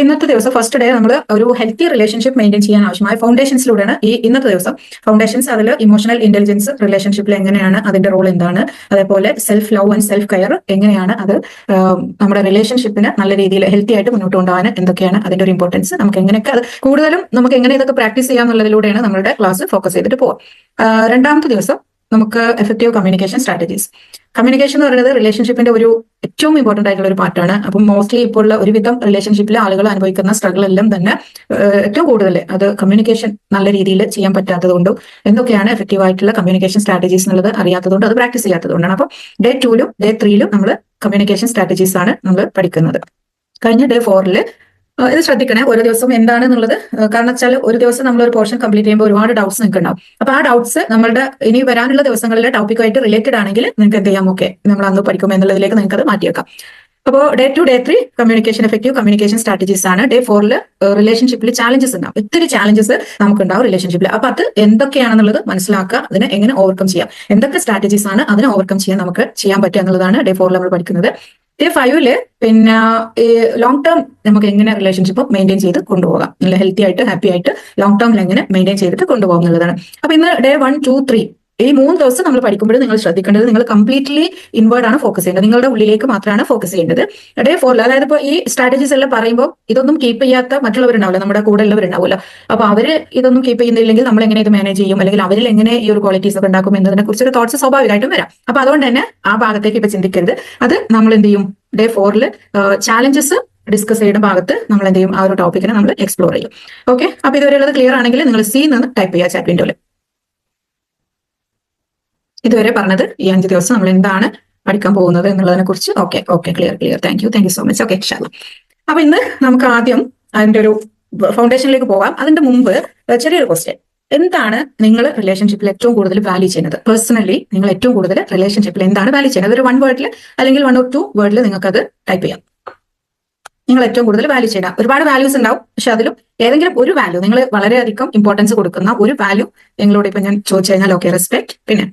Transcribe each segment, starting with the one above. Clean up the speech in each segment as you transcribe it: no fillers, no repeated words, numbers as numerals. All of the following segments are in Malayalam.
ഇന്നത്തെ ദിവസം ഫസ്റ്റ് ഡേ നമ്മൾ ഒരു ഹെൽത്തി റിലേഷൻഷിപ്പ് മെയിൻറ്റെയിൻ ചെയ്യാൻ ആവശ്യമായ ഫൗണ്ടേഷൻസിലൂടെയാണ് ഇന്നത്തെ ദിവസം ഫൗണ്ടേഷൻസ്. അതിൽ ഇമോഷണൽ ഇന്റലിജൻസ് റിലേഷൻഷിപ്പിൽ എങ്ങനെയാണ് അതിന്റെ റോൾ എന്താണ്, അതേപോലെ self love and self care എങ്ങനെയാണ് അത് നമ്മുടെ റിലേഷൻഷിപ്പിന് നല്ല രീതിയിൽ ഹെൽത്തി ആയിട്ട് മുന്നോട്ട് കൊണ്ടുപോകാൻ എന്തൊക്കെയാണ് അതിന്റെ ഒരു ഇമ്പോർട്ടൻസ്, നമുക്ക് എങ്ങനെയൊക്കെ അത് കൂടുതലും നമുക്ക് എങ്ങനെ ഇതൊക്കെ പ്രാക്ടീസ് ചെയ്യാന്നുള്ളതിലൂടെയാണ് നമ്മുടെ ക്ലാസ് ഫോക്കസ് ചെയ്തിട്ട് പോവാം. രണ്ടാമത്തെ ദിവസം നമുക്ക് എഫക്റ്റീവ് കമ്മ്യൂണിക്കേഷൻ സ്ട്രാറ്റജീസ്. കമ്മ്യൂണിക്കേഷൻ എന്ന് പറയുന്നത് റിലേഷൻഷിപ്പിന്റെ ഒരു ഏറ്റവും ഇമ്പോർട്ടന്റ് ആയിട്ടുള്ള ഒരു പാർട്ടാണ്. അപ്പം മോസ്റ്റ്ലി ഇപ്പോൾ ഉള്ള ഒരുവിധം റിലേഷൻഷിപ്പിലെ ആളുകൾ അനുഭവിക്കുന്ന സ്ട്രഗിൾ എല്ലാം തന്നെ ഏറ്റവും കൂടുതൽ അത് കമ്മ്യൂണിക്കേഷൻ നല്ല രീതിയിൽ ചെയ്യാൻ പറ്റാത്തതുകൊണ്ടും എന്തൊക്കെയാണ് എഫക്റ്റീവ് ആയിട്ടുള്ള കമ്മ്യൂണിക്കേഷൻ സ്ട്രാറ്റജീസ് എന്നുള്ളത് അറിയാത്തതുകൊണ്ട് അത് പ്രാക്ടീസ് ചെയ്യാത്തതുകൊണ്ടാണ്. അപ്പം ഡേ 2ലും ഡേ 3ലും നമ്മൾ കമ്മ്യൂണിക്കേഷൻ സ്ട്രാറ്റജീസ് ആണ് നമ്മൾ പഠിക്കുന്നത്. കഴിഞ്ഞ ഡേ 4ല് ഇത് ശ്രദ്ധിക്കണേ, ഓരോ ദിവസം എന്താണെന്നുള്ളത്. കാരണം വെച്ചാൽ ഒരു ദിവസം നമ്മൾ ഒരു പോർഷൻ കംപ്ലീറ്റ് ചെയ്യുമ്പോൾ ഒരുപാട് ഡൗട്ട്സ് നിങ്ങൾക്ക് ഉണ്ടാവും. അപ്പൊ ആ ഡൗട്ട്സ് നമ്മളുടെ ഇനി വരാനുള്ള ദിവസങ്ങളിലെ ടോപ്പിക്കുമായിട്ട് റിലേറ്റഡ് ആണെങ്കിൽ നിങ്ങൾക്ക് എന്ത് ചെയ്യാം, ഓക്കെ നമ്മൾ അന്ന് പഠിക്കും എന്നുള്ളതിലേക്ക് നിങ്ങൾക്ക് അത് മാറ്റിയേക്കാം. അപ്പോൾ day 2 day 3 communication effective communication strategies ആണ്. ഡേ 4ല് റിലേഷൻഷിപ്പിൽ ചാലഞ്ചസ് ഉണ്ടാവും, ഒത്തിരി ചാലഞ്ചസ് നമുക്കുണ്ടാവും റിലേഷൻഷിപ്പിൽ. അപ്പൊ അത് എന്തൊക്കെയാണെന്നുള്ളത് മനസ്സിലാക്കുക, അതിനെ എങ്ങനെ ഓവർകം ചെയ്യാം, എന്തൊക്കെ സ്ട്രാറ്റജീസ് ആണ് അതിനെ ഓവർകം ചെയ്യാൻ നമുക്ക് ചെയ്യാൻ പറ്റുക എന്നുള്ളതാണ് ഡേ 4ൽ നമ്മൾ പഠിക്കുന്നത്. ഡേ 5ല് പിന്നെ ലോങ് ടേം നമുക്ക് എങ്ങനെ റിലേഷൻഷിപ്പ് മെയിൻറ്റെയിൻ ചെയ്ത് കൊണ്ടുപോകാം, നല്ല ഹെൽത്തി ആയിട്ട് ഹാപ്പി ആയിട്ട് ലോങ് ടേമിൽ എങ്ങനെ മെയിൻറ്റെയിൻ ചെയ്തിട്ട് കൊണ്ടുപോകാം എന്നുള്ളതാണ്. അപ്പൊ ഇന്ന് ഡേ 1, 2, 3 ഈ 3 ദിവസം നമ്മൾ പഠിക്കുമ്പോൾ നിങ്ങൾ ശ്രദ്ധിക്കേണ്ടത്, നിങ്ങൾ കംപ്ലീറ്റ്ലി ഇൻവേർഡ് ആണ് ഫോക്കസ് ചെയ്യേണ്ടത്, നിങ്ങളുടെ ഉള്ളിലേക്ക് മാത്രമാണ് ഫോക്കസ് ചെയ്യേണ്ടത്. ഡേ 4ൽ അതായത് ഇപ്പോൾ ഈ സ്ട്രാറ്റജീസ് എല്ലാം പറയുമ്പോൾ ഇതൊന്നും കീപ്പ് ചെയ്യാത്ത മറ്റുള്ളവരുണ്ടാവില്ല, നമ്മുടെ കൂടെ ഉള്ളവരുണ്ടാവില്ല. അപ്പൊ അവര് ഇതൊന്നും കീപ്പ് ചെയ്യുന്നില്ലെങ്കിൽ നമ്മൾ എങ്ങനെ ഇത് മാനേജ് ചെയ്യും, അല്ലെങ്കിൽ അവരിൽ എങ്ങനെ ഈ ഒരു ക്വാളിറ്റീസ് ഒക്കെ ഉണ്ടാക്കും എന്നതിനെ കുറിച്ചൊരു തോട്ട്സ് സ്വാഭാവികമായിട്ടും വരാം. അപ്പൊ അതുകൊണ്ട് തന്നെ ആ ഭാഗത്തേക്ക് ഇപ്പൊ ചിന്തിക്കരുത്. അത് നമ്മൾ എന്ത് ചെയ്യും, ഡേ 4ല് ചാലഞ്ചസ് ഡിസ്കസ് ചെയ്യുന്ന ഭാഗത്ത് നമ്മൾ എന്ത് ചെയ്യും, ആ ഒരു ടോപ്പിക്കിനെ നമ്മൾ എക്സ്പ്ലോർ ചെയ്യും. ഓക്കെ, അപ്പൊ ഇതുവരെയുള്ളത് ക്ലിയർ ആണെങ്കിൽ നിങ്ങൾ സി നിന്ന് ടൈപ്പ് ചെയ്യുക ചാറ്റ് വിൻഡോയിൽ. ഇതുവരെ പറഞ്ഞത് ഈ 5 ദിവസം നമ്മൾ എന്താണ് പഠിക്കാൻ പോകുന്നത് എന്നുള്ളതിനെ കുറിച്ച്. Okay clear thank you so much. Okay, ഇൻഷാല്ലാ. അപ്പൊ ഇന്ന് നമുക്ക് ആദ്യം അതിന്റെ ഒരു ഫൗണ്ടേഷനിലേക്ക് പോകാം. അതിന്റെ മുമ്പ് ചെറിയൊരു ക്വസ്റ്റ്യൻ. എന്താണ് നിങ്ങൾ റിലേഷൻഷിപ്പിൽ ഏറ്റവും കൂടുതൽ വാല്യൂ ചെയ്യുന്നത്? പേഴ്സണലി നിങ്ങൾ ഏറ്റവും കൂടുതൽ റിലേഷൻഷിപ്പിൽ എന്താണ് വാല്യൂ ചെയ്യുന്നത്? ഒരു 1 വേർഡിൽ അല്ലെങ്കിൽ 1 or 2 വേർഡിൽ നിങ്ങൾക്ക് അത് ടൈപ്പ് ചെയ്യാം. നിങ്ങൾ ഏറ്റവും കൂടുതൽ വാല്യൂ ചെയ്യണം. ഒരുപാട് വാല്യൂസ് ഉണ്ടാവും, പക്ഷെ അതിലും ഏതെങ്കിലും ഒരു വാല്യൂ നിങ്ങൾ വളരെയധികം ഇമ്പോർട്ടൻസ് കൊടുക്കുന്ന ഒരു വാല്യൂ നിങ്ങളോട് ഇപ്പൊ ഞാൻ ചോദിച്ചു കഴിഞ്ഞാൽ, ഓക്കെ റെസ്പെക്ട്, പിന്നെ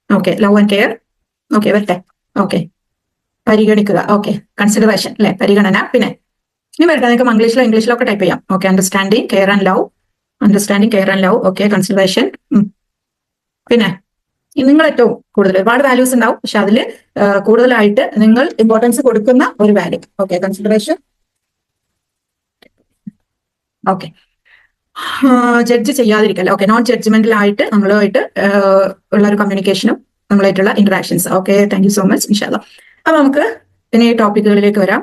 okay love and care, okay വരട്ടെ, ഓക്കെ പരിഗണിക്കുക, ഓക്കെ കൺസിഡറേഷൻ അല്ലെ, പരിഗണന. പിന്നെ ഇനി വരട്ടെ, നിങ്ങൾക്ക് ഇംഗ്ലീഷിലോ ഒക്കെ ടൈപ്പ് ചെയ്യാം. Okay understanding, care and love, okay consideration. പിന്നെ നിങ്ങൾ ഏറ്റവും കൂടുതൽ ഒരുപാട് വാല്യൂസ് ഉണ്ടാവും, പക്ഷെ അതിൽ കൂടുതലായിട്ട് നിങ്ങൾ ഇമ്പോർട്ടൻസ് കൊടുക്കുന്ന ഒരു value, okay consideration. Okay judge ചെയ്യാതിരിക്കൽ, ഓക്കെ നോൺ ജഡ്ജ്മെന്റൽ ആയിട്ട് നമ്മളുമായിട്ട് ഉള്ള ഒരു കമ്മ്യൂണിക്കേഷനും നമ്മളായിട്ടുള്ള interactions. Okay thank you so much, ഇൻഷാല്ലാ. അപ്പൊ നമുക്ക് പിന്നെ ഈ ടോപ്പിക്കുകളിലേക്ക് വരാം.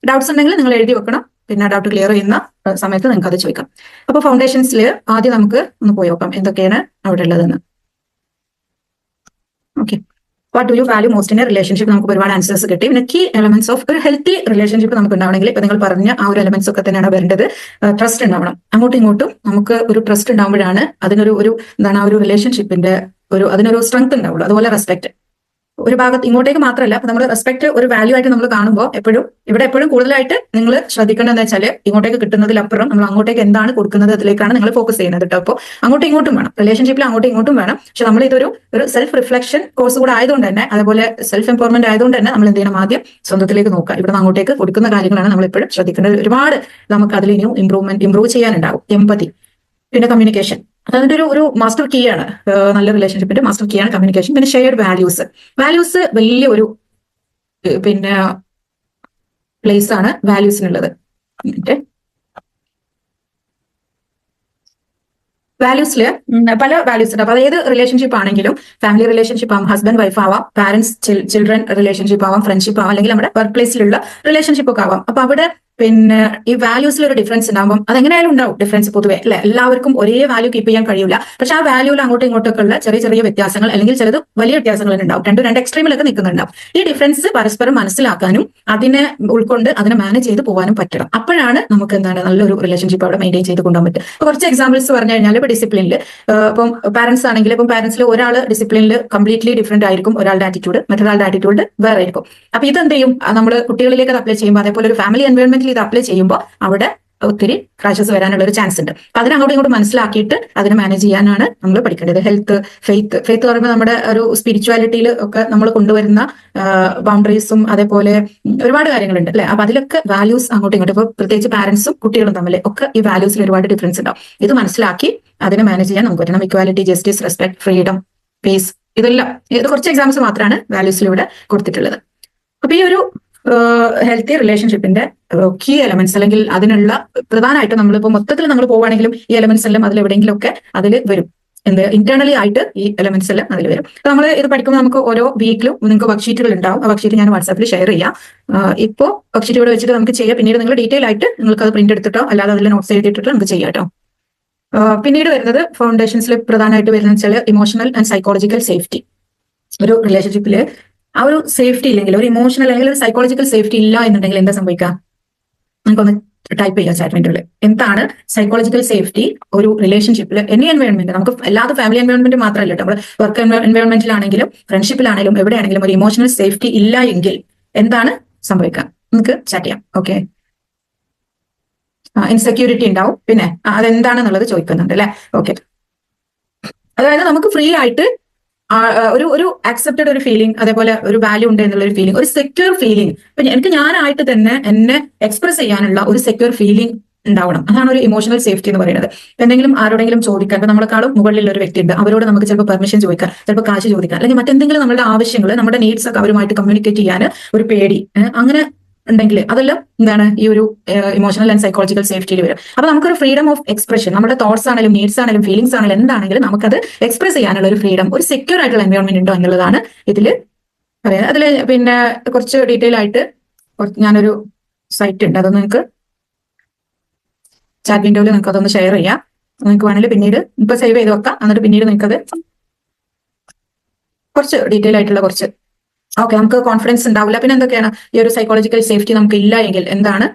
ഡൗട്ട്സ് ഉണ്ടെങ്കിൽ നിങ്ങൾ എഴുതി വെക്കണം, പിന്നെ ഡൗട്ട് ക്ലിയർ ചെയ്യുന്ന സമയത്ത് നിങ്ങൾക്ക് അത് ചോദിക്കാം. അപ്പൊ ഫൗണ്ടേഷൻസിൽ ആദ്യം നമുക്ക് ഒന്ന് പോയി നോക്കാം എന്തൊക്കെയാണ് അവിടെ ഉള്ളതെന്ന്. Okay, what do you value most in A relationship? നമുക്ക് ഒരുപാട് ആൻസേഴ്സ് കിട്ടി. പിന്നെ കീ എലമെന്റ്സ് ഓഫ് ഒരു ഹെൽത്തി റിലേഷൻഷിപ്പ് നമുക്ക് ഉണ്ടാവണമെങ്കിൽ ഇപ്പൊ നിങ്ങൾ പറഞ്ഞ ആ ഒരു എലമെന്റ്സ് ഒക്കെ തന്നെയാണ് വരേണ്ടത്. ട്രസ്റ്റ് ഉണ്ടാവണം, അങ്ങോട്ടും ഇങ്ങോട്ടും നമുക്ക് ഒരു ട്രസ്റ്റ് ഉണ്ടാകുമ്പോഴാണ് അതിനൊരു എന്താണ് ആ ഒരു റിലേഷൻഷിപ്പിന്റെ അതിനൊരു സ്ട്രെങ്ത് ഉണ്ടാവുള്ളൂ. അതുപോലെ റെസ്പെക്ട് ഒരു ഭാഗത്ത് ഇങ്ങോട്ടേക്ക് മാത്രമല്ല, അപ്പൊ നമ്മൾ റെസ്പെക്ട് ഒരു വാല്യൂ ആയിട്ട് നമ്മൾ കാണുമ്പോൾ എപ്പോഴും കൂടുതലായിട്ട് നിങ്ങൾ ശ്രദ്ധിക്കേണ്ടതെന്ന് വെച്ചാൽ ഇങ്ങോട്ടേക്ക് കിട്ടുന്നതിലപ്പുറം നമ്മൾ അങ്ങോട്ടേക്ക് എന്താണ് കൊടുക്കുന്നത് അതിലേക്കാണ് നിങ്ങൾ ഫോക്കസ് ചെയ്യുന്നത് കേട്ടോ. അപ്പോൾ അങ്ങോട്ടും ഇങ്ങോട്ടും വേണം, റിലേഷൻഷിപ്പിൽ അങ്ങോട്ടും ഇങ്ങോട്ടും വേണം. പക്ഷെ നമ്മൾ ഇതൊരു സെൽഫ് റിഫ്ലക്ഷൻ കോഴ്സ് കൂടെ ആയതുകൊണ്ട് തന്നെ, അതുപോലെ സെൽഫ് എംപവർമെന്റ് ആയതുകൊണ്ട് തന്നെ നമ്മൾ എന്ത് ചെയ്യണം, ആദ്യം സ്വന്തത്തിലേക്ക് നോക്കുക. ഇവിടെ അങ്ങോട്ടേക്ക് കൊടുക്കുന്ന കാര്യങ്ങളാണ് നമ്മൾ എപ്പോഴും ശ്രദ്ധിക്കേണ്ടത്. ഒരുപാട് നമുക്ക് അതിൽ ഇനിയും ഇമ്പ്രൂവ് ചെയ്യാനുണ്ടാവും. എമ്പതി, പിന്നെ കമ്മ്യൂണിക്കേഷൻ, അതിന്റെ ഒരു മാസ്റ്റർ കീ ആണ്. നല്ല റിലേഷൻഷിപ്പിന്റെ മാസ്റ്റർ കീ ആണ് കമ്മ്യൂണിക്കേഷൻ. പിന്നെ ഷെയർഡ് വാല്യൂസ് വലിയ ഒരു പിന്നെ പ്ലേസ് ആണ് വാല്യൂസിനുള്ളത്. വാല്യൂസിൽ പല വാല്യൂസ് ഉണ്ട്. അപ്പൊ ഏത് റിലേഷൻഷിപ്പ് ആണെങ്കിലും, ഫാമിലി റിലേഷൻഷിപ്പ് ആവാം, ഹസ്ബൻഡ് വൈഫ് ആവാം, പാരന്റ്സ് ചിൽഡ്രൻ റിലേഷൻഷിപ്പ് ആവാം, ഫ്രണ്ട്ഷിപ്പ് ആവാം, അല്ലെങ്കിൽ നമ്മുടെ വർക്ക് പ്ലേസിലുള്ള റിലേഷൻഷിപ്പ് ഒക്കെ ആവാം. അപ്പൊ അവിടെ പിന്നെ ഈ വാല്യൂസിൽ ഒരു ഡിഫറൻസ് ഉണ്ടാകുമ്പോൾ അതെങ്ങനെയായാലും ഉണ്ടാവും ഡിഫറൻസ് പൊതുവെ അല്ലെ. എല്ലാവർക്കും ഒരേ വാല്യൂ കീപ്പ് ചെയ്യാൻ കഴിയില്ല. പക്ഷെ ആ വാല്യൂയിൽ അങ്ങോട്ടും ഇങ്ങോട്ടൊക്കെ ഉള്ള ചെറിയ വ്യത്യാസങ്ങൾ, അല്ലെങ്കിൽ ചിലത് വലിയ വ്യത്യാസങ്ങൾ ഉണ്ടാവും. രണ്ട് എക്സ്ട്രീമിലൊക്കെ നിൽക്കുന്നുണ്ടാവും. ഈ ഡിഫറൻസ് പരസ്പരം മനസ്സിലാക്കാനും അതിനെ ഉൾക്കൊണ്ട് അതിനെ മാനേജ് ചെയ്ത് പോകാനും പറ്റണം. അപ്പോഴാണ് നമുക്ക് എന്താണ് നല്ലൊരു റിലേഷൻഷിപ്പ് അവിടെ മെയിൻറ്റെയിൻ ചെയ്ത് കൊണ്ടുപോകാൻ പറ്റും. കുറച്ച് എക്സാമ്പിൾസ് പറഞ്ഞു കഴിഞ്ഞാൽ, ഇപ്പൊ ഡിസിപ്ലിനിൽ ഇപ്പം പാരന്റ്സ് ആണെങ്കിൽ, ഇപ്പം പാരന്റ്സിൽ ഒരാൾ ഡിസിപ്ലിനിൽ കംപ്ലീറ്റ്ലി ഡിഫറെന്റ് ആയിരിക്കും, ഒരാളുടെ ആറ്റിറ്റ്യൂഡ് മറ്റൊരാളുടെ ആറ്റിറ്റ്യൂഡ് വേറെ ആയിരിക്കും. അപ്പൊ ഇതെന്ത് ചെയ്യും, നമ്മൾ കുട്ടികളിലേക്ക് അത് അപ്ലൈ ചെയ്യുമ്പോൾ, അതേപോലെ ഒരു ഫാമിലി എൻവയോൺമെന്റിൽ ഇത് അപ്ലൈ ചെയ്യുമ്പോൾ അവിടെ ഒത്തിരി ക്രാഷസ് വരാനുള്ള ഒരു ചാൻസ് ഉണ്ട്. അപ്പൊ അതിനങ്ങോട്ടും ഇങ്ങോട്ട് മനസ്സിലാക്കിയിട്ട് അതിനെ മാനേജ് ചെയ്യാനാണ് നമ്മൾ പഠിക്കേണ്ടത്. ഫെയ്ത്ത് പറയുമ്പോൾ നമ്മുടെ ഒരു സ്പിരിച്വാലിറ്റിയിൽ ഒക്കെ നമ്മൾ കൊണ്ടുവരുന്ന ബൗണ്ടറീസും അതേപോലെ ഒരുപാട് കാര്യങ്ങളുണ്ട് അല്ലെ. അപ്പൊ അതിലൊക്കെ വാല്യൂസ് അങ്ങോട്ടും ഇങ്ങോട്ടും, ഇപ്പൊ പ്രത്യേകിച്ച് പാരന്റ്സും കുട്ടികളും തമ്മിൽ ഒക്കെ ഈ വാല്യൂസിൽ ഒരുപാട് ഡിഫറൻസ് ഉണ്ടാവും. ഇത് മനസ്സിലാക്കി അതിനെ മാനേജ് ചെയ്യാൻ നമുക്ക് പറ്റണം. Equality, justice, respect, freedom, peace, ഇതെല്ലാം ഇത് കുറച്ച് എക്സാംസ് മാത്രമാണ് വാല്യൂസിലൂടെ കൊടുത്തിട്ടുള്ളത്. അപ്പൊ ഈ ഒരു ഹെൽത്തി റിലേഷൻഷിപ്പിന്റെ കീ എലമെന്റ്സ് അല്ലെങ്കിൽ അതിനുള്ള പ്രധാനമായിട്ട് നമ്മളിപ്പോൾ മൊത്തത്തിൽ നമ്മൾ പോവുകയാണെങ്കിലും ഈ എലമെന്റ്സ് എല്ലാം അതിൽ എവിടെയെങ്കിലും ഒക്കെ അതിൽ വരും. ഇന്റേണലി ആയിട്ട് ഈ എലമെന്റ്സ് എല്ലാം അതിൽ വരും. നമ്മൾ ഇത് പഠിക്കുമ്പോൾ നമുക്ക് ഓരോ വീക്കിലും നിങ്ങൾക്ക് വർക്ക്ഷീറ്റുകൾ ഉണ്ടാവും. ആ വർക്ക്ഷീറ്റ് ഞാൻ വാട്സാപ്പിൽ ഷെയർ ചെയ്യാം. ഇപ്പോൾ വർക്ക്ഷീറ്റ് ഇവിടെ വെച്ചിട്ട് നമുക്ക് ചെയ്യാം. പിന്നീട് നിങ്ങൾ ഡീറ്റെയിൽ ആയിട്ട് നിങ്ങൾക്ക് അത് പ്രിന്റ് എടുത്തിട്ടോ അല്ലാതെ അതിൽ നോട്ട്സ് എഴുതിയിട്ടോ നമുക്ക് ചെയ്യാം കേട്ടോ. പിന്നീട് വരുന്നത് ഫൗണ്ടേഷൻസിൽ പ്രധാനമായിട്ട് വരുന്നത് വെച്ചാൽ ഇമോഷണൽ ആൻഡ് സൈക്കോളജിക്കൽ സേഫ്റ്റി. ഒരു റിലേഷൻഷിപ്പില് ആ ഒരു സേഫ്റ്റി ഇല്ലെങ്കിൽ, ഒരു ഇമോഷണൽ അല്ലെങ്കിൽ ഒരു സൈക്കോളജിക്കൽ സേഫ്റ്റി ഇല്ല എന്നുണ്ടെങ്കിൽ എന്താ സംഭവിക്കുക? നമുക്കൊന്ന് ടൈപ്പ് ചെയ്യാം ചാറ്റ് വിൻഡോയിൽ. എന്താണ് സൈക്കോളജിക്കൽ സേഫ്റ്റി ഒരു റിലേഷൻഷിപ്പിൽ? എനി എൻവയോൺമെന്റ്, നമുക്ക് എല്ലാതും ഫാമിലി എൻവയോൺമെന്റ് മാത്രമല്ല കേട്ടോ, നമ്മൾ വർക്ക് എൻവയോൺമെന്റിലാണെങ്കിലും ഫ്രണ്ട്ഷിപ്പിലാണെങ്കിലും എവിടെയാണെങ്കിലും ഒരു ഇമോഷണൽ സേഫ്റ്റി ഇല്ല എങ്കിൽ എന്താണ് സംഭവിക്കുക? നമുക്ക് ചാറ്റ് ചെയ്യാം. ഓക്കെ, ഇൻസെക്യൂരിറ്റി ഉണ്ടാവും. പിന്നെ അതെന്താണെന്നുള്ളത് ചോദിക്കുന്നുണ്ട് അല്ലെ. ഓക്കെ, അതായത് നമുക്ക് ഫ്രീ ആയിട്ട് ഒരു ആക്സെപ്റ്റഡ് ഒരു ഫീലിംഗ്, അതേപോലെ ഒരു വാല്യൂ ഉണ്ട് എന്നുള്ള ഒരു ഫീലിംഗ്, ഒരു സെക്യൂർ ഫീലിംഗ്. ഇപ്പൊ എനിക്ക് ഞാനായിട്ട് തന്നെ എന്നെ എക്സ്പ്രസ് ചെയ്യാനുള്ള ഒരു സെക്യൂർ ഫീലിംഗ് ഉണ്ടാവണം. അതാണ് ഒരു ഇമോഷണൽ സേഫ്റ്റി എന്ന് പറയുന്നത്. എന്തെങ്കിലും ആരോടെങ്കിലും ചോദിക്കാൻ, ഇപ്പൊ നമ്മളെക്കാളും മുകളിലുള്ള ഒരു വ്യക്തി ഉണ്ട്, അവരോട് നമുക്ക് ചിലപ്പോൾ പെർമിഷൻ ചോദിക്കാം, ചിലപ്പോൾ കാശ് ചോദിക്കാം, അല്ലെങ്കിൽ മറ്റെന്തെങ്കിലും നമ്മുടെ ആവശ്യങ്ങൾ, നമ്മുടെ നീഡ്സ് ഒക്കെ അവരുമായിട്ട് കമ്മ്യൂണിക്കേറ്റ് ചെയ്യാൻ ഒരു പേടി, അങ്ങനെ ഉണ്ടെങ്കിൽ അതെല്ലാം എന്താണ് ഈ ഒരു ഇമോഷണൽ ആൻഡ് സൈക്കോളജിക്കൽ സേഫ്റ്റിയിൽ വരും. അപ്പൊ നമുക്കൊരു ഫ്രീഡം ഓഫ് എക്സ്പ്രഷൻ, നമ്മുടെ തോട്ട്സ് ആണെങ്കിലും നീഡ്സ് ആണെങ്കിലും ഫീലിംഗ്സ് ആണെങ്കിലും എന്താണെങ്കിലും നമുക്കത് എക്സ്പ്രസ് ചെയ്യാനുള്ള ഒരു ഫ്രീഡം, ഒരു സെക്യൂർ ആയിട്ടുള്ള എൻവയോൺമെന്റ് ഉണ്ടോ എന്നുള്ളതാണ് ഇതിൽ പറയുന്നത്. അതിൽ പിന്നെ കുറച്ച് ഡീറ്റെയിൽ ആയിട്ട് ഞാനൊരു സൈറ്റ് ഉണ്ട്, അതൊന്ന് നിങ്ങൾക്ക് ചാറ്റ് വിൻഡോയിൽ നിങ്ങൾക്ക് അതൊന്ന് ഷെയർ ചെയ്യാം. നിങ്ങൾക്ക് വേണമെങ്കിൽ പിന്നീട് ഇപ്പൊ സേവ് ചെയ്ത് വെക്കാം, എന്നിട്ട് പിന്നീട് നിങ്ങൾക്കത് കുറച്ച് ഡീറ്റെയിൽ ആയിട്ടുള്ള കുറച്ച് ഓക്കെ, നമുക്ക് കോൺഫിഡൻസ് ഉണ്ടാവില്ല. പിന്നെ എന്തൊക്കെയാണ് ഈ ഒരു സൈക്കോളജിക്കൽ സേഫ്റ്റി നമുക്ക് ഇല്ല എങ്കിൽ എന്താണ്?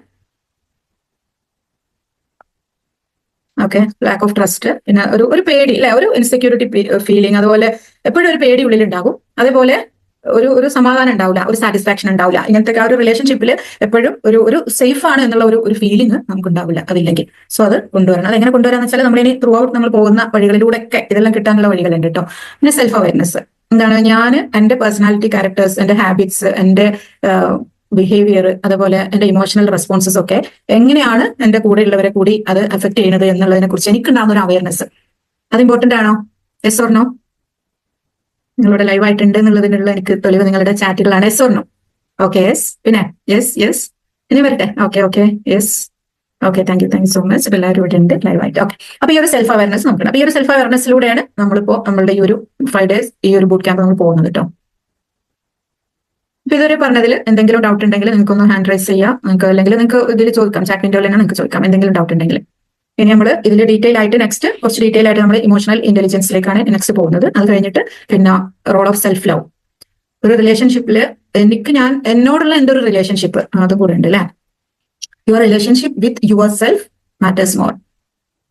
ഓക്കെ, ലാക്ക് ഓഫ് ട്രസ്റ്റ്, പിന്നെ ഒരു പേടി അല്ലെ, ഒരു ഇൻസെക്യൂരിറ്റി ഫീലിംഗ്, അതുപോലെ എപ്പോഴും ഒരു പേടി ഉള്ളിൽ ഉണ്ടാകും. അതേപോലെ ഒരു സമാധാനം ഉണ്ടാവില്ല, ഒരു സാറ്റിസ്ഫാക്ഷൻ ഉണ്ടാവില്ല. ഇങ്ങനത്തെ ആ ഒരു റിലേഷൻഷിപ്പിൽ എപ്പോഴും ഒരു സേഫ് ആണ് എന്നുള്ള ഒരു ഫീലിംഗ് നമുക്ക് ഉണ്ടാവില്ല അതില്ലെങ്കിൽ. സോ അത് കൊണ്ടുവരണം. അതെങ്ങനെ കൊണ്ടുവരാന്ന് വെച്ചാൽ നമ്മളിനി ത്രൂ ഔട്ട് നമ്മൾ പോകുന്ന വഴികളിലൂടെ ഒക്കെ ഇതെല്ലാം കിട്ടാനുള്ള വഴികളുണ്ട് കേട്ടോ. പിന്നെ സെൽഫ് അവയർനെസ് എന്താണ്? ഞാൻ എന്റെ പേഴ്സണാലിറ്റി, ക്യാരക്ടേഴ്സ്, എന്റെ ഹാബിറ്റ്സ്, എന്റെ ബിഹേവിയർ, അതുപോലെ എന്റെ ഇമോഷണൽ റെസ്പോൺസസ് ഒക്കെ എങ്ങനെയാണ് എന്റെ കൂടെയുള്ളവരെ കൂടി അത് അഫക്ട് ചെയ്യുന്നത് എന്നുള്ളതിനെ കുറിച്ച് എനിക്കുണ്ടാകുന്ന ഒരു അവയർനെസ്, അത് ഇമ്പോർട്ടന്റ് ആണോ? Yes or no? നിങ്ങളുടെ ലൈവ് ആയിട്ടുണ്ട് എന്നുള്ളതിനുള്ള എനിക്ക് തെളിവ് നിങ്ങളുടെ ചാറ്റുകളാണ്. Yes or no? Okay, yes. പിന്നെ യെസ് ഇനി വരട്ടെ. Okay, yes. Okay, thank you so much. അപ്പൊ എല്ലാവരും ഇവിടെ ഉണ്ട് ലൈവ് ആയിട്ട്. ഓക്കെ, അപ്പൊ ഈ ഒരു സെൽഫ് അവയർനെസ് നോക്കണം. അപ്പൊ ഈ ഒരു സെൽഫ് അവയർനെസ്സിലൂടെയാണ് നമ്മളിപ്പോ നമ്മളുടെ ഈ ഒരു 5 days ഈ ഒരു ബൂട്ട് ക്യാമ്പ് നമ്മൾ പോകുന്നത് കേട്ടോ. അപ്പൊ ഇതുവരെ പറഞ്ഞതിൽ എന്തെങ്കിലും ഡൗട്ട് ഉണ്ടെങ്കിൽ നിങ്ങൾക്കൊന്ന് ഹാൻഡ് റൈസ് ചെയ്യാം. നിങ്ങൾക്ക് അല്ലെങ്കിൽ നിങ്ങൾക്ക് ഇതിൽ ചോദിക്കാം, ചാറ്റ് വിൻഡോയിൽ തന്നെ നിങ്ങൾക്ക് ചോദിക്കാം എന്തെങ്കിലും ഡൗട്ട് ഉണ്ടെങ്കിൽ. ഇനി നമ്മൾ ഇതിൽ ഡീറ്റെയിൽ ആയിട്ട് കുറച്ച് ഡീറ്റെയിൽ ആയിട്ട് നമ്മൾ ഇമോഷണൽ ഇന്റലിജൻസിലേക്കാണ് നെക്സ്റ്റ് പോകുന്നത്. അത് കഴിഞ്ഞിട്ട് പിന്നെ റോൾ ഓഫ് സെൽഫ് ലവ്. ഒരു റിലേഷൻഷിപ്പിൽ എന്നോടുള്ള എന്റെ ഒരു റിലേഷൻഷിപ്പ് അതും കൂടെ ഉണ്ട് അല്ലെ. Your relationship with your self matters more.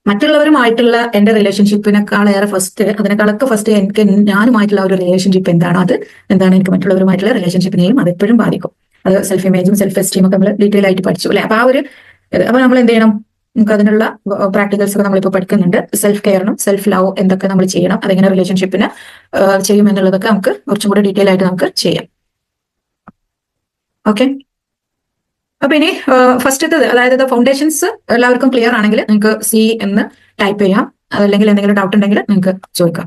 മറ്റുള്ളവരുമായിട്ടുള്ള എന്റെ റിലേഷൻഷിപ്പിനേക്കാളേറെ അതിനേക്കാളൊക്കെ ഫസ്റ്റ് എനിക്ക് ഞാനുമായിട്ടുള്ള ഒരു റിലേഷൻഷിപ്പ് എന്താണ് എനിക്ക് മറ്റുള്ളവരുമായിട്ടുള്ള റിലേഷൻഷിപ്പിനെയും അത് എപ്പോഴും ബാധിക്കും. അത് സെൽഫ് ഇമേജും സെൽഫ് എസ്റ്റീമും ഒക്കെ നമ്മൾ ഡീറ്റെയിൽ ആയിട്ട് പഠിച്ചു അല്ലെ. അപ്പൊ നമ്മൾ എന്ത് ചെയ്യണം? നമുക്ക് അതിനുള്ള പ്രാക്ടിക്കൽസ് ഒക്കെ നമ്മളിപ്പോൾ പഠിക്കുന്നുണ്ട്. സെൽഫ് കെയറിനും സെൽഫ് ലവ് എന്തൊക്കെ നമ്മൾ ചെയ്യണം, അതെങ്ങനെ റിലേഷൻഷിപ്പിന് ചെയ്യും എന്നുള്ളതൊക്കെ നമുക്ക് കുറച്ചും കൂടെ ഡീറ്റെയിൽ ആയിട്ട് നമുക്ക് ചെയ്യാം. ഓക്കെ, അപ്പൊ ഇനി ഫസ്റ്റത്തത്, അതായത് ഫൗണ്ടേഷൻസ് എല്ലാവർക്കും ക്ലിയർ ആണെങ്കിൽ നിങ്ങൾക്ക് സി എന്ന് ടൈപ്പ് ചെയ്യാം. അതല്ലെങ്കിൽ എന്തെങ്കിലും ഡൗട്ട് ഉണ്ടെങ്കിൽ നിങ്ങൾക്ക് ചോദിക്കാം.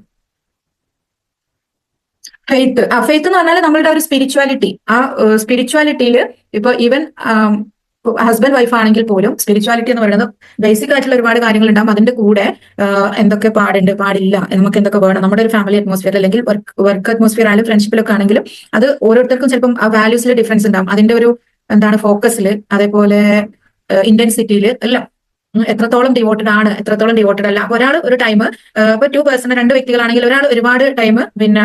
ഫെയ്ത്ത് എന്ന് പറഞ്ഞാൽ നമ്മളുടെ ഒരു സ്പിരിച്വാലിറ്റി. ആ സ്പിരിച്വാലിറ്റിയിൽ ഇപ്പൊ ഈവൻ ഹസ്ബൻഡ് വൈഫ് ആണെങ്കിൽ പോലും സ്പിരിച്വാലിറ്റി എന്ന് പറയുന്നത് ബേസിക് ആയിട്ടുള്ള ഒരുപാട് കാര്യങ്ങൾ ഉണ്ടാകും. അതിന്റെ കൂടെ എന്തൊക്കെ പാടില്ല, നമുക്ക് എന്തൊക്കെ വേണം, നമ്മുടെ ഒരു ഫാമിലി അറ്റ്മോസ്ഫിയർ അല്ലെങ്കിൽ വർക്ക് അറ്റ്മോസ്ഫിയർ ആയാലും ഫ്രണ്ട്ഷിപ്പിലൊക്കെ ആണെങ്കിലും അത് ഓരോരുത്തർക്കും ചിലപ്പം ആ വാല്യൂസിൽ ഡിഫറൻസ് ഉണ്ടാകും. അതിന്റെ ഒരു ഫോക്കസിൽ, അതേപോലെ ഇന്റൻസിറ്റിയിൽ എല്ലാം എത്രത്തോളം ഡിവോട്ടഡ് ആണ്, എത്രത്തോളം ഡിവോട്ടഡ് അല്ല. അപ്പൊ ഒരാൾ ഒരു ടൈം, ഇപ്പൊ 2 പേഴ്സൺ 2 വ്യക്തികളാണെങ്കിൽ ഒരാൾ ഒരുപാട് ടൈം പിന്നെ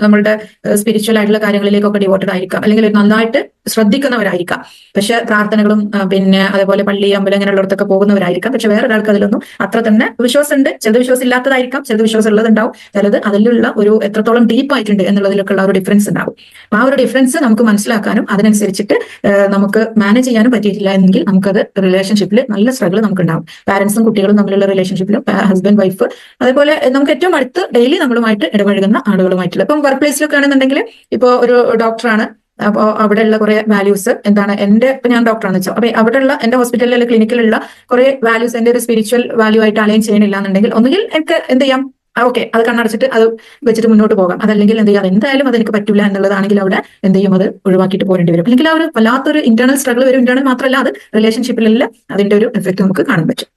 നമ്മളുടെ സ്പിരിച്വൽ ആയിട്ടുള്ള കാര്യങ്ങളിലേക്കൊക്കെ ഡിവോട്ടഡ് ആയിരിക്കാം, അല്ലെങ്കിൽ നന്നായിട്ട് ശ്രദ്ധിക്കുന്നവരായിരിക്കാം. പക്ഷെ പ്രാർത്ഥനകളും പിന്നെ അതേപോലെ പള്ളി അമ്പലം അങ്ങനെയുള്ളിടത്തൊക്കെ പോകുന്നവരായിരിക്കാം. പക്ഷെ വേറൊരാൾക്ക് അതിലൊന്നും അത്ര തന്നെ വിശ്വാസമുണ്ട്. ചിലത് വിശ്വാസം ഇല്ലാത്തതായിരിക്കാം, ചിലത് വിശ്വാസം ഉള്ളതുണ്ടാവും, ചിലത് അതിലുള്ള ഒരു എത്രത്തോളം ഡീപ്പ് ആയിട്ടുണ്ട് എന്നുള്ളതിലൊക്കെ ഉള്ള ഒരു ഡിഫറൻസ് ഉണ്ടാവും. അപ്പൊ ആ ഒരു ഡിഫറൻസ് നമുക്ക് മനസ്സിലാക്കാനും അതിനനുസരിച്ചിട്ട് നമുക്ക് മാനേജ് ചെയ്യാനും പറ്റിയിട്ടില്ല എങ്കിൽ നമുക്കത് റിലേഷൻഷിപ്പിൽ നല്ല സ്ട്രഗിൾ നമുക്ക് ഉണ്ടാവും. പാരന്റ്സും കുട്ടികളും തമ്മിലുള്ള റിലേഷൻഷിപ്പിലും ഹസ്ബൻഡ് വൈഫ് അതേപോലെ നമുക്ക് ഏറ്റവും അടുത്ത് ഡെയിലി നമ്മളുമായിട്ട് ഇടപഴകുന്ന ആളുകളുമായിട്ടുള്ള ഇപ്പം വർക്ക് പ്ലേസിലൊക്കെ ആണെന്നുണ്ടെങ്കിൽ ഇപ്പോൾ ഒരു ഡോക്ടറാണ്. അപ്പോൾ അവിടെയുള്ള കുറെ വാല്യൂസ് എന്താണ് ഇപ്പൊ ഞാൻ ഡോക്ടറാണെന്ന് വെച്ചോ, അപ്പൊ അവിടെയുള്ള എന്റെ ഹോസ്പിറ്റലിൽ അല്ലെങ്കിൽ ക്ലിനിക്കിലുള്ള കുറെ വാല്യൂസ് എന്റെ ഒരു സ്പിരിച്വൽ വാല്യൂ ആയിട്ട് അലൈൻ ചെയ്യണില്ല എന്നുണ്ടെങ്കിൽ ഒന്നുകിൽ എനിക്ക് എന്ത് ചെയ്യാം, ഓക്കെ അത് കണ്ണടച്ചിട്ട് അത് വെച്ചിട്ട് മുന്നോട്ട് പോകാം. അതല്ലെങ്കിൽ എന്ത് ചെയ്യാം, എന്തായാലും അത് എനിക്ക് പറ്റില്ല എന്നുള്ളതാണെങ്കിൽ അവിടെ എന്ത് ചെയ്യും, അത് ഒഴിവാക്കിയിട്ട് പോരേണ്ടി വരും. അല്ലെങ്കിൽ ആ ഒരു വല്ലാത്തൊരു ഇന്റേണൽ സ്ട്രഗിൾ വരും. ഇന്റേണൽ മാത്രമല്ല, അത് റിലേഷൻഷിപ്പിലെല്ലാം അതിന്റെ ഒരു എഫക്ട് നമുക്ക് കാണാൻ പറ്റും.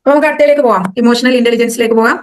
അപ്പൊ നമുക്ക് അടുത്തയിലേക്ക് പോവാം, ഇമോഷണൽ ഇന്റലിജൻസിലേക്ക് പോകാം.